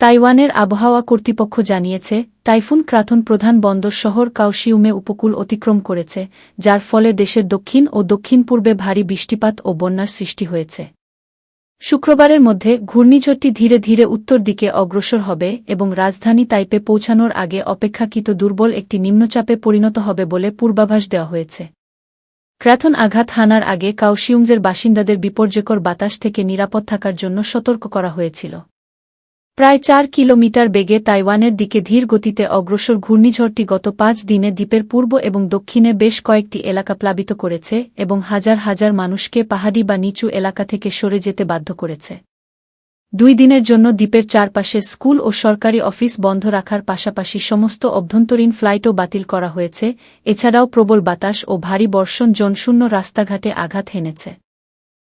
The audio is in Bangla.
তাইওয়ানের আবহাওয়া কর্তৃপক্ষ জানিয়েছে, টাইফুন ক্রাথন প্রধান বন্দর শহর কাওশিউমে উপকূল অতিক্রম করেছে, যার ফলে দেশের দক্ষিণ ও দক্ষিণ-পূর্বে ভারী বৃষ্টিপাত ও বন্যার সৃষ্টি হয়েছে। শুক্রবারের মধ্যে ঘূর্ণিঝড়টি ধীরে ধীরে উত্তর দিকে অগ্রসর হবে এবং রাজধানী তাইপে পৌঁছানোর আগে অপেক্ষাকৃত দুর্বল একটি নিম্নচাপে পরিণত হবে বলে পূর্বাভাস দেওয়া হয়েছে। ক্রাথন আঘাত হানার আগে কাওশিউংয়ের বাসিন্দাদের বিপর্যয়কর বাতাস থেকে নিরাপদ থাকার জন্য সতর্ক করা হয়েছিল। প্রায় ৪ কিলোমিটার বেগে তাইওয়ানের দিকে ধীর গতিতে অগ্রসর ঘূর্ণিঝড়টি গত ৫ দিনে দ্বীপের পূর্ব এবং দক্ষিণে বেশ কয়েকটি এলাকা প্লাবিত করেছে এবং হাজার হাজার মানুষকে পাহাড়ি বা নিচু এলাকা থেকে সরে যেতে বাধ্য করেছে। ২ দিনের জন্য দ্বীপের চারপাশে স্কুল ও সরকারি অফিস বন্ধ রাখার পাশাপাশি সমস্ত অভ্যন্তরীণ ফ্লাইটও বাতিল করা হয়েছে। এছাড়াও প্রবল বাতাস ও ভারী বর্ষণ জনশূন্য রাস্তাঘাটে আঘাত হেনেছে।